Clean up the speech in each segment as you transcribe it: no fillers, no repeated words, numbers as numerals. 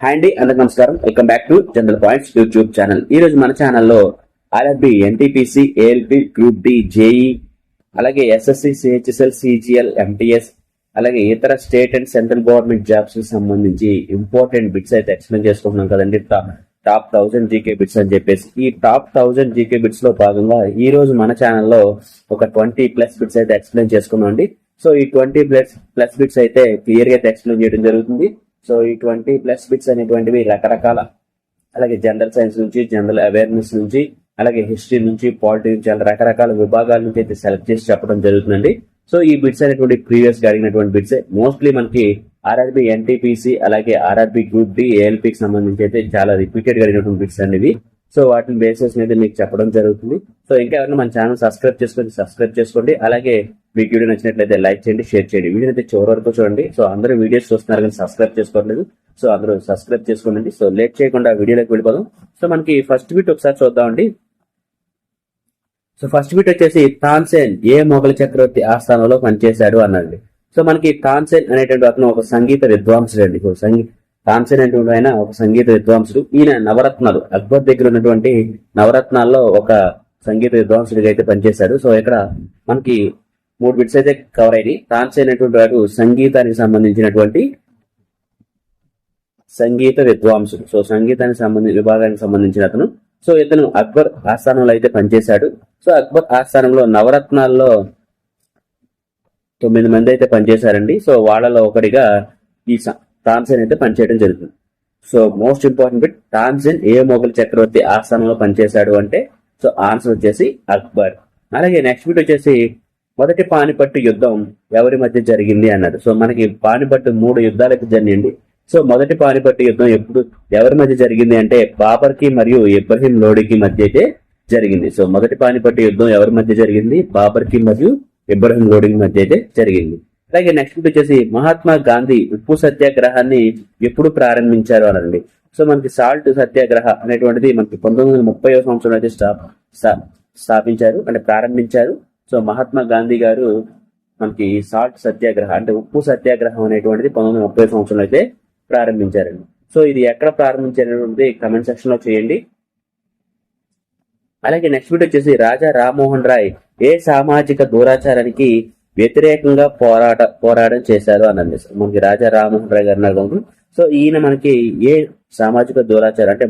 Hi అండి, అందరికి నమస్కారం. Welcome back to general points YouTube channel. ఈ రోజు మన ఛానల్లో RRB, NTPC, ALP, group D, JE, అలాగే ఎస్ఎస్సి, సిహెచ్ఎస్ఎల్, సిజిఎల్, ఎంటీఎస్, అలాగే ఇతర state and central government jobs కి సంబంధించి ఇంపార్టెంట్ బిట్స్ అయితే ఎక్స్ప్లెయిన్ చేసుకుంటున్నాం కదండి. టాప్ 1000 జీకే బిట్స్ అని చెప్పేసి ఈ టాప్ 1000 జీకే బిట్స్ లో భాగంగా ఈ రోజు మన ఛానల్లో ఒక 20+ బిట్స్ అయితే ఎక్స్ప్లెయిన్ చేసుకున్నాం అండి. సో ఈ 20+ బిట్స్ అయితే క్లియర్ గా అయితే ఎక్స్ప్లెయిన్ చేయడం జరుగుతుంది. సో ఈ 20+ బిట్స్ అనేటువంటివి రకరకాల, అలాగే జనరల్ సైన్స్ నుంచి, జనరల్ అవేర్నెస్ నుంచి, అలాగే హిస్టరీ నుంచి, పాలిటీ నుంచి, అలా రకరకాల విభాగాల నుంచి అయితే సెలెక్ట్ చేసి చెప్పడం జరుగుతుందండి. సో ఈ బిట్స్ అనేటువంటి ప్రీవియస్ గా అడిగినటువంటి బిట్స్ మోస్ట్లీ మనకి ఆర్ఆర్బి, ఎన్టీపీసీ, అలాగే ఆర్ఆర్బి గ్రూప్ డి, ఏఎల్పికి సంబంధించి అయితే చాలా రిపీటెడ్ గా అడిగినటువంటి బిట్స్ అనేవి. సో వాటిని బేసిస్ మీద మీకు చెప్పడం జరుగుతుంది. సో ఇంకా ఎవరైనా మన ఛానల్ సబ్స్క్రైబ్ చేసుకోండి. అలాగే మీకు వీడియో నచ్చినట్లయితే లైక్ చేయండి, షేర్ చేయండి. వీడియో అయితే చివరి వరకు చూడండి. సో అందరూ వీడియోస్ చూస్తున్నారు కానీ సబ్స్క్రైబ్ చేసుకోవట్లేదు. సో అందరూ సబ్స్క్రైబ్ చేసుకోండి. సో లేట్ చేయకుండా వీడియోలోకి వెళ్ళిపోదాం. సో మనకి ఫస్ట్ బిట్ ఒకసారి చూద్దామండి. సో ఫస్ట్ బిట్ వచ్చేసి తాన్సేన్ ఏ మొఘల్ చక్రవర్తి ఆస్థానంలో పనిచేశాడు అన్నది. సో మనకి తాన్సేన్ అనేటువంటి అతను ఒక సంగీత విద్వాంసుడు అండి. తాన్సేన్ అనేటువంటి ఆయన ఒక సంగీత విద్వాంసుడు. ఈయన నవరత్నాలు, అక్బర్ దగ్గర ఉన్నటువంటి నవరత్నాల్లో ఒక సంగీత విద్వాంసుడిగా అయితే పనిచేశాడు. సో ఇక్కడ మనకి 3 బిట్స్ అయితే కవర్ అయ్యి, తాన్సేన్ అనేటువంటి వాడు సంగీతానికి సంబంధించినటువంటి సంగీత విద్వాంసుడు. సో సంగీతానికి విభాగానికి సంబంధించిన అతను. సో ఇతను అక్బర్ ఆస్థానంలో అయితే పనిచేశాడు. సో అక్బర్ ఆస్థానంలో నవరత్నాల్లో 9 మంది అయితే పనిచేశారండి. సో వాళ్ళలో ఒకటిగా ఈ తాన్సేన్ అయితే పనిచేయడం జరుగుతుంది. So most important bit, Tansen ఏ మొఘల్ చక్రవర్తి ఆస్థానంలో పనిచేశాడు అంటే సో ఆన్సర్ వచ్చేసి అక్బర్. అలాగే నెక్స్ట్ బిట్ వచ్చేసి మొదటి పానిపట్టు యుద్ధం ఎవరి మధ్య జరిగింది అన్నాడు. సో మనకి పానిపట్టు 3 యుద్ధాలకు జరిగింది. సో మొదటి పానిపట్టు యుద్ధం ఎవరి మధ్య జరిగింది అంటే బాబర్ కి మరియు ఇబ్రహీం లోడికి మధ్య అయితే జరిగింది. సో మొదటి పానిపట్టు యుద్ధం ఎవరి మధ్య జరిగింది? బాబర్ కి మరియు ఇబ్రహీం లోడికి మధ్య అయితే జరిగింది. అలాగే నెక్స్ట్ వచ్చేసి మహాత్మా గాంధీ ఉప్పు సత్యాగ్రహాన్ని ఎప్పుడు ప్రారంభించారు అనండి. సో మనకి సాల్ట్ సత్యాగ్రహ అనేటువంటిది మనకి 1930వ సంవత్సరం అయితే స్థాపించారు, అంటే ప్రారంభించారు. సో మహాత్మా గాంధీ గారు మనకి సాల్ట్ సత్యాగ్రహ అంటే ఉప్పు సత్యాగ్రహం అనేటువంటిది 1930 సంవత్సరంలో అయితే ప్రారంభించారండి. సో ఇది ఎక్కడ ప్రారంభించారనేది కమెంట్ సెక్షన్ లో చేయండి. అలాగే నెక్స్ట్ బిట్ వచ్చేసి రాజా రామ్మోహన్ రాయ్ ఏ సామాజిక దురాచారానికి వ్యతిరేకంగా పోరాటం చేశారు అన్నది. మనకి రాజా రామ్మోహన్ రాయ్ గారు అన్నారు. సో ఈయన మనకి ఏ సామాజిక దురాచారం అంటే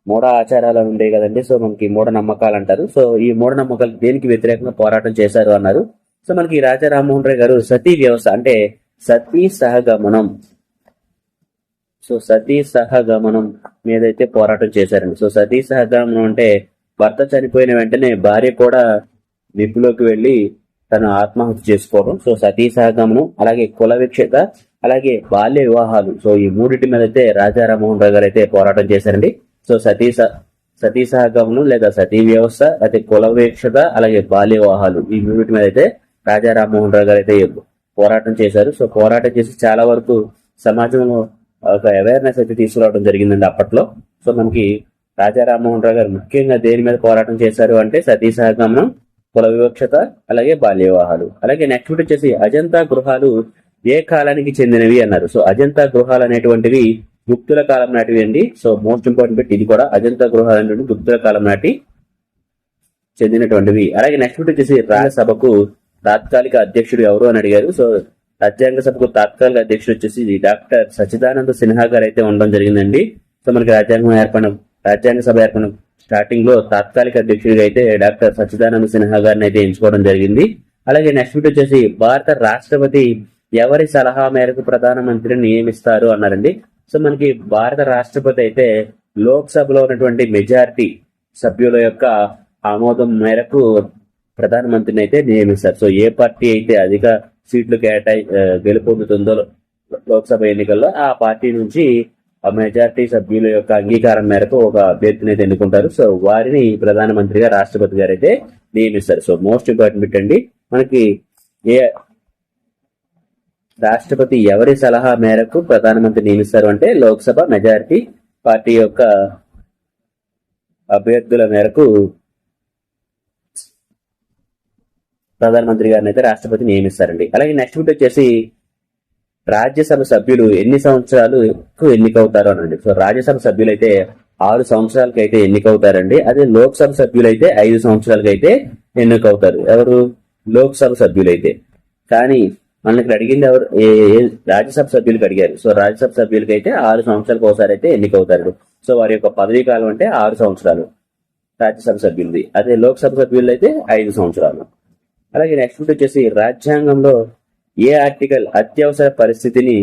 మూఢ ఆచారాలు ఉండే కదండి. సో మనకి మూఢ నమ్మకాలు అంటారు. సో ఈ మూఢ నమ్మకాలు దేనికి వ్యతిరేకంగా పోరాటం చేశారు అన్నారు. సో మనకి రాజా రామ్మోహన్ రాయ్ గారు సతీ వ్యవస్థ అంటే సతీ సహగమనం, సో సతీ సహగమనం మీద అయితే పోరాటం చేశారండి. సో సతీ సహగమనం అంటే భర్త చనిపోయిన వెంటనే భార్య కూడా నిప్పులోకి వెళ్లి తను ఆత్మహత్య చేసుకోవడం. సో సతీ సహగమనం, అలాగే కుల విక్షత, అలాగే బాల్య వివాహాలు. సో ఈ 3 మీద అయితే రాజా రామ్మోహన్ రాయ్ గారు అయితే పోరాటం చేశారండి. సో సతీ సహగమనం లేదా సతీ వ్యవస్థ, అయితే కుల విక్షత, అలాగే బాల్య వివాహాలు, ఈ 3 మీద అయితే రాజా రామ్మోహన్ రాయ్ గారు అయితే పోరాటం చేశారు. సో పోరాటం చేసి చాలా వరకు సమాజంలో ఒక అవేర్నెస్ అయితే తీసుకురావడం జరిగిందండి అప్పట్లో. సో మనకి రాజా రామ్మోహన్ రాయ్ గారు ముఖ్యంగా దేని మీద పోరాటం చేశారు అంటే సతీ సహగమనం, కుల వివక్షత, అలాగే బాల్య వివాహాలు. అలాగే నెక్స్ట్ బిట్ వచ్చేసి అజంతా గృహాలు ఏ కాలానికి చెందినవి అన్నారు. సో అజంతా గృహాలు అనేటువంటివి గుప్తుల కాలం నాటివి అండి. సో మోస్ట్ ఇంపార్టెంట్ బిట్ ఇది కూడా, అజంతా గృహాలు అనేటువంటి గుప్తుల కాలం నాటి చెందినటువంటివి. అలాగే నెక్స్ట్ బిట్ వచ్చేసి రాజ్యసభకు తాత్కాలిక అధ్యక్షుడు ఎవరు అని అడిగారు. సో రాజ్యాంగ సభకు తాత్కాలిక అధ్యక్షుడు వచ్చేసి డాక్టర్ సచ్చిదానంద సిన్హా గారు అయితే ఉండడం జరిగిందండి. సో మనకి రాజ్యాంగ సభ ఏర్పడిన స్టార్టింగ్ లో తాత్కాలిక అధ్యక్షుడిగా అయితే డాక్టర్ సచ్చిదానంద సిన్హా గారిని అయితే ఎంచుకోవడం జరిగింది. అలాగే నెక్స్ట్ బిట్ వచ్చేసి భారత రాష్ట్రపతి ఎవరి సలహా మేరకు ప్రధానమంత్రిని నియమిస్తారు అన్నారండి. సో మనకి భారత రాష్ట్రపతి అయితే లోక్సభలో ఉన్నటువంటి మెజారిటీ సభ్యుల యొక్క ఆమోదం మేరకు ప్రధానమంత్రిని అయితే నియమిస్తారు. సో ఏ పార్టీ అయితే అధిక సీట్లు గెలుపొందుతుందో లోక్సభ ఎన్నికల్లో ఆ పార్టీ నుంచి ఆ మెజార్టీ సభ్యుల యొక్క అంగీకారం మేరకు ఒక అభ్యర్థిని అయితే ఎన్నుకుంటారు. సో వారిని ప్రధానమంత్రిగా రాష్ట్రపతి గారు అయితే నియమిస్తారు. సో మోస్ట్ ఇంపార్టెంట్ బిట్ అండి, మనకి ఏ రాష్ట్రపతి ఎవరి సలహా మేరకు ప్రధానమంత్రి నియమిస్తారు అంటే లోక్సభ మెజారిటీ పార్టీ యొక్క అభ్యర్థుల మేరకు ప్రధానమంత్రి గారిని అయితే రాష్ట్రపతి నియమిస్తారండి. అలాగే నెక్స్ట్ బిట్ వచ్చేసి రాజ్యసభ సభ్యులు ఎన్ని సంవత్సరాలకు ఎన్నికవుతారు అనండి. సో రాజ్యసభ సభ్యులు అయితే 6 సంవత్సరాలకి అయితే ఎన్నికవుతారండి. అదే లోక్సభ సభ్యులు అయితే 5 సంవత్సరాలకి అయితే ఎన్నికవుతారు. ఎవరు? లోక్సభ సభ్యులైతే. కానీ మనకి అడిగింది ఎవరు? రాజ్యసభ సభ్యులకు అడిగారు. సో రాజ్యసభ సభ్యులకి అయితే 6 సంవత్సరాలకు ఒకసారి అయితే ఎన్నికవుతారు. సో వారి యొక్క పదవీ కాలం అంటే 6 సంవత్సరాలు రాజ్యసభ సభ్యులది. అదే లోక్సభ సభ్యులు అయితే 5 సంవత్సరాలు. అలాగే నెక్స్ట్ వచ్చేసి రాజ్యాంగంలో ఏ ఆర్టికల్ అత్యవసర పరిస్థితిని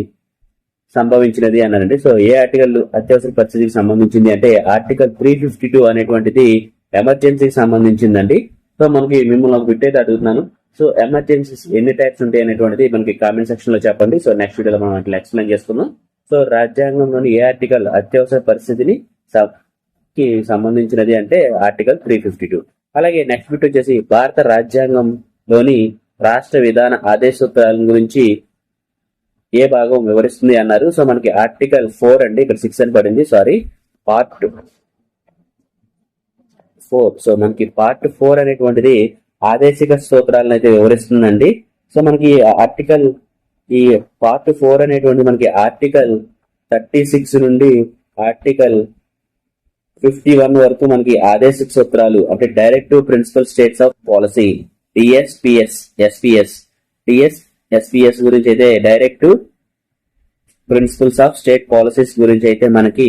సంభవించినది అన్నారండి. సో ఏ ఆర్టికల్ అత్యవసర పరిస్థితికి సంబంధించింది అంటే ఆర్టికల్ 352 అనేటువంటిది ఎమర్జెన్సీకి సంబంధించిందండి. సో మనకి మిమ్మల్ని ఒక బిట్ అయితే అడుగుతున్నాను. సో ఎమర్జెన్సీస్ ఎన్ని టైప్స్ ఉంటాయి అనేటువంటిది మనకి కామెంట్ సెక్షన్ లో చెప్పండి. సో నెక్స్ట్ వీడియోలో మనం అట్లా ఎక్స్ప్లెయిన్ చేసుకుందాం. సో రాజ్యాంగంలోని ఏ ఆర్టికల్ అత్యవసర పరిస్థితిని కి సంబంధించినది అంటే ఆర్టికల్ 352. అలాగే నెక్స్ట్ బిట్ వచ్చేసి భారత రాజ్యాంగంలోని రాష్ట్ర విధాన ఆదేశోత్తరాల గురించి ఏ భాగం వివరిస్తుంది అన్నారు. సో మనకి ఆర్టికల్ 4 అండి, ఇక్కడ 6 అని పడింది, సారీ, పార్ట్ 4. సో మనకి పార్ట్ 4 అనేటువంటిది ఆదేశిక సూత్రాలను అయితే వివరిస్తుందండి. సో మనకి ఆర్టికల్ ఈ పార్ట్ 4 అనేటువంటి మనకి ఆర్టికల్ 36 నుండి ఆర్టికల్ 51 వరకు మనకి ఆదేశిక సూత్రాలు అంటే directive principle states of policy TSPSC గురించి అయితే directive principles of state policies గురించి అయితే మనకి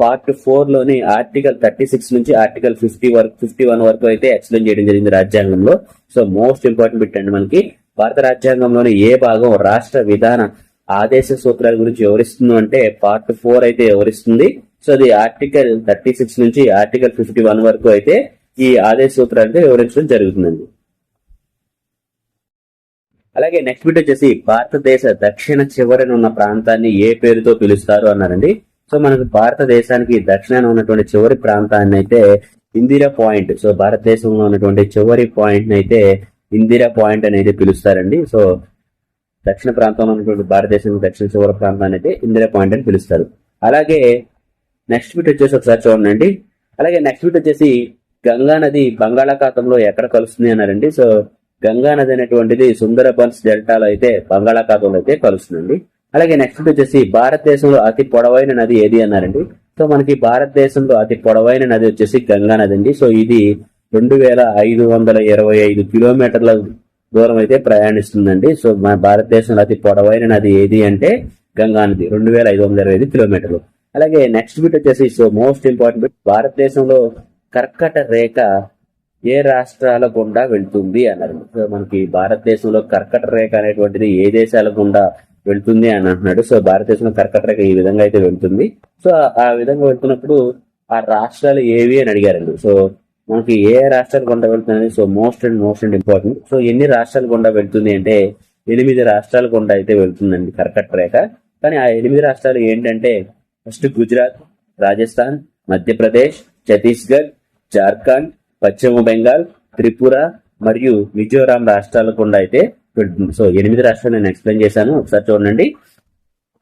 పార్ట్ 4 లోని ఆర్టికల్ 36 నుంచి ఆర్టికల్ 51 వరకు అయితే ఎక్స్ప్లెయిన్ చేయడం జరిగింది రాజ్యాంగంలో. సో మోస్ట్ ఇంపార్టెంట్ బిట్ అండి. మనకి భారత రాజ్యాంగంలోని ఏ భాగం రాష్ట్ర విధాన ఆదేశ సూత్రాల గురించి వివరిస్తుంది అంటే పార్ట్ 4 అయితే వివరిస్తుంది. సో అది ఆర్టికల్ 36 నుంచి ఆర్టికల్ 51 వరకు అయితే ఈ ఆదేశ సూత్రాలు వివరించడం జరుగుతుందండి. అలాగే నెక్స్ట్ బిట్ వచ్చేసి భారతదేశ దక్షిణ చివరన ఉన్న ప్రాంతాన్ని ఏ పేరుతో పిలుస్తారు అన్నారండి. సో మనకు భారతదేశానికి దక్షిణాన ఉన్నటువంటి చివరి ప్రాంతాన్ని అయితే ఇందిరా పాయింట్, సో భారతదేశంలో ఉన్నటువంటి చివరి పాయింట్ అయితే ఇందిరా పాయింట్ అనేది పిలుస్తారండి. సో దక్షిణ ప్రాంతంలో ఉన్నటువంటి భారతదేశం దక్షిణ చివరి ప్రాంతాన్ని అయితే ఇందిరా పాయింట్ అని పిలుస్తారు. అలాగే నెక్స్ట్ బిట్ వచ్చేసి ఒకసారి చూడండి. అలాగే నెక్స్ట్ బిట్ వచ్చేసి గంగా నది బంగాళాఖాతంలో ఎక్కడ కలుస్తుంది అన్నారండి. సో గంగా నది అనేటువంటిది సుందరబన్స్ డెల్టాలో అయితే బంగాళాఖాతంలో అయితే కలుస్తుందండి. అలాగే నెక్స్ట్ వచ్చేసి భారతదేశంలో అతి పొడవైన నది ఏది అన్నారండి. సో మనకి భారతదేశంలో అతి పొడవైన నది వచ్చేసి గంగా నది అండి. సో ఇది 2525 కిలోమీటర్ల దూరం అయితే ప్రయాణిస్తుందండి. సో మన భారతదేశంలో అతి పొడవైన నది ఏది అంటే గంగా నది, 2525 కిలోమీటర్లు. అలాగే నెక్స్ట్ బిట్ వచ్చేసి సో మోస్ట్ ఇంపార్టెంట్ బిట్, భారతదేశంలో కర్కట రేఖ ఏ రాష్ట్రాల గుండా వెళ్తుంది అన్నారు. సో మనకి భారతదేశంలో కర్కట రేఖ అనేటువంటిది ఏ దేశాల గుండా వెళ్తుంది అని అంటున్నాడు. సో భారతదేశంలో కర్కట రేఖ ఈ విధంగా అయితే వెళ్తుంది. సో ఆ విధంగా వెళ్తున్నప్పుడు ఆ రాష్ట్రాలు ఏవి అని అడిగారండి. సో మనకి ఏ రాష్ట్రాల గుండా వెళ్తుంది, so most and important. So ఎన్ని రాష్ట్రాల గుండా వెళ్తుంది అంటే 8 రాష్ట్రాల గుండా అయితే వెళ్తుందండి కర్కట రేఖ. కానీ ఆ 8 రాష్ట్రాలు ఏంటంటే ఫస్ట్ గుజరాత్, రాజస్థాన్, మధ్యప్రదేశ్, ఛత్తీస్గఢ్, జార్ఖండ్, పశ్చిమ బెంగాల్, త్రిపుర మరియు మిజోరాం రాష్ట్రాల గుండా అయితే వెళ్తుంది. సో 8 రాష్ట్రాలు నేను ఎక్స్ప్లెయిన్ చేశాను, ఒకసారి చూడండి.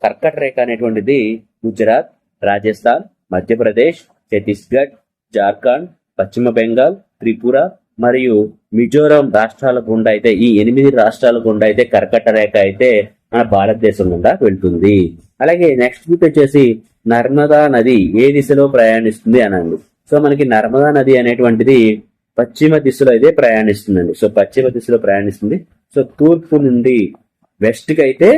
కర్కట రేఖ అనేటువంటిది గుజరాత్, రాజస్థాన్, మధ్యప్రదేశ్, ఛత్తీస్గఢ్, జార్ఖండ్, పశ్చిమ బెంగాల్, త్రిపుర మరియు మిజోరాం రాష్ట్రాల గుండా అయితే ఈ 8 రాష్ట్రాల గుండా అయితే కర్కట రేఖ అయితే మన భారతదేశం గుండా వెళ్తుంది. అలాగే నెక్స్ట్ బిట్ వచ్చేసి నర్మదా నది ఏ దిశలో ప్రయాణిస్తుంది అనండి. సో మనకి నర్మదా నది అనేటువంటిది పశ్చిమ దిశలో అయితే ప్రయాణిస్తుందండి. సో పశ్చిమ దిశలో ప్రయాణిస్తుంది. సో తూర్పు నుండి వెస్ట్ కి అయితే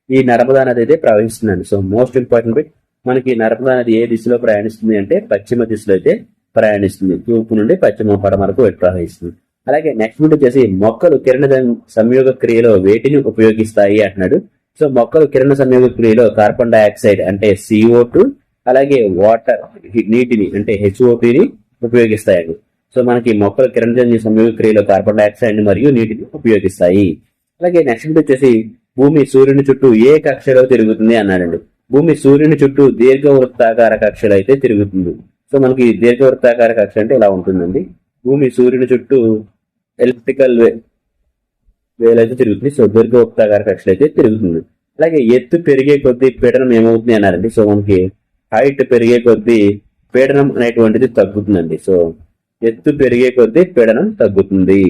ఈ నర్మదా నది అయితే ప్రవహిస్తుందండి. సో మోస్ట్ ఇంపార్టెంట్ బిట్, మనకి నర్మదా నది ఏ దిశలో ప్రయాణిస్తుంది అంటే పశ్చిమ దిశలో అయితే ప్రయాణిస్తుంది. తూర్పు నుండి పశ్చిమ పడమరకు ప్రవహిస్తుంది. అలాగే నెక్స్ట్ బిట్ వచ్చేసి మొక్కలు కిరణ సంయోగ క్రియలో వేటిని ఉపయోగిస్తాయి అంటున్నాడు. సో మొక్కలు కిరణ సంయోగ క్రియలో కార్బన్ డైఆక్సైడ్ అంటే CO2 అలాగే వాటర్ నీటిని అంటే HOPని ఉపయోగిస్తాయండి. సో మనకి మొక్కలు కిరణ సంయోగ క్రియలో కార్బన్ డైఆక్సైడ్ మరియు నీటిని ఉపయోగిస్తాయి. అలాగే నెక్స్ట్ వచ్చేసి భూమి సూర్యుని చుట్టూ ఏ కక్షలో తిరుగుతుంది అన్నాడండి. భూమి సూర్యుని చుట్టూ దీర్ఘవృత్తాకార కక్షలో అయితే తిరుగుతుంది. సో మనకి దీర్ఘవృత్తాకార కక్ష అంటే ఇలా ఉంటుందండి. భూమి సూర్యుని చుట్టూ ఎలిప్టికల్ వేలు అయితే తిరుగుతుంది. సో దీర్ఘవృత్తాకార కక్షలో అయితే తిరుగుతుంది. అలాగే ఎత్తు పెరిగే కొద్దీ పీడనం ఏమవుతుంది అన్నారండి. సో మనకి హైట్ పెరిగే కొద్దీ పీడనం అనేటువంటిది తగ్గుతుందండి. సో ఎత్తు పెరిగే కొద్దీ పీడనం తగ్గుతుంది.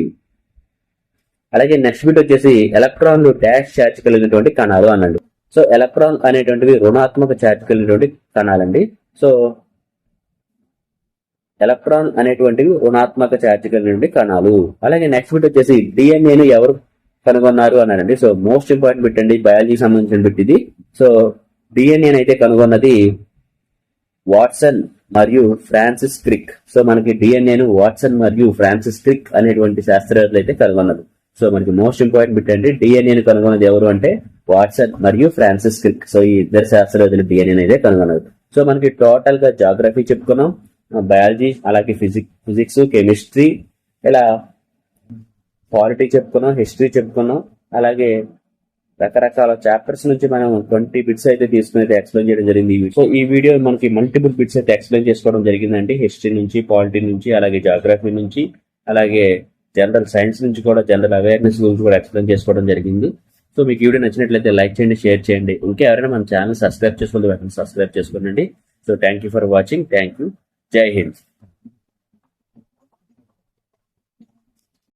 అలాగే నెక్స్ట్ బిట్ వచ్చేసి ఎలక్ట్రాన్లు డాష్ ఛార్జ్ కలిగినటువంటి కణాలు అనండి. సో ఎలక్ట్రాన్ అనేటువంటివి రుణాత్మక ఛార్జ్ కలిగినటువంటి కణాలండి. సో ఎలక్ట్రాన్ అనేటువంటివి రుణాత్మక ఛార్జ్ కలిగినటువంటి కణాలు. అలాగే నెక్స్ట్ బిట్ వచ్చేసి డిఎన్ఏను ఎవరు కనుగొన్నారు అన్నారండి. సో మోస్ట్ ఇంపార్టెంట్ బిట్ అండి, బయాలజీకి సంబంధించిన బిట్ ఇది. సో డిఎన్ఏని అయితే కనుగొన్నది వాట్సన్ మరియు ఫ్రాన్సిస్ క్రిక్. సో మనకి డిఎన్ఏను వాట్సన్ మరియు ఫ్రాన్సిస్ క్రిక్ అనేటువంటి శాస్త్రవేత్తలు అయితే కనుగొన్నారు. సో మనకి మోస్ట్ ఇంపార్టెంట్ బిట్ అండి, డిఎన్ఏను కనుగొన్నది ఎవరు అంటే వాట్సన్ మరియు ఫ్రాన్సిస్ క్రిక్. సో ఈ ఇద్దరు శాస్త్రవేత్తలు డిఎన్ఏ అయితే కనుగొన్నారు. సో మనకి టోటల్ గా జాగ్రఫీ చెప్పుకున్నాం, బయాలజీ, అలాగే ఫిజిక్స్, కెమిస్ట్రీ, ఇలా పాలిటీ చెప్పుకున్నాం, హిస్టరీ చెప్పుకున్నాం. అలాగే రకరకాల చాప్టర్స్ నుంచి మనం 20 బిట్స్ అయితే తీసుకుని అయితే ఎక్స్ప్లెయిన్ చేయడం జరిగింది. సో ఈ వీడియో మనకి మల్టిపుల్ బిట్స్ అయితే ఎక్స్ప్లెయిన్ చేసుకోవడం జరిగిందండి. హిస్టరీ నుంచి, పాలిటీ నుంచి, అలాగే జాగ్రఫీ నుంచి, అలాగే జనరల్ సైన్స్ నుంచి కూడా, జనరల్ అవేర్నెస్ గురించి కూడా ఎక్స్ప్లెయిన్ చేసుకోవడం జరిగింది. సో మీకు వీడియో నచ్చినట్లయితే లైక్ చేయండి, షేర్ చేయండి. ఇంకా ఎవరైనా మన ఛానల్ సబ్స్క్రైబ్ చేసుకోవాలి, సబ్స్క్రైబ్ చేసుకోండి. So thank you for watching. Thank you. జై హింద్.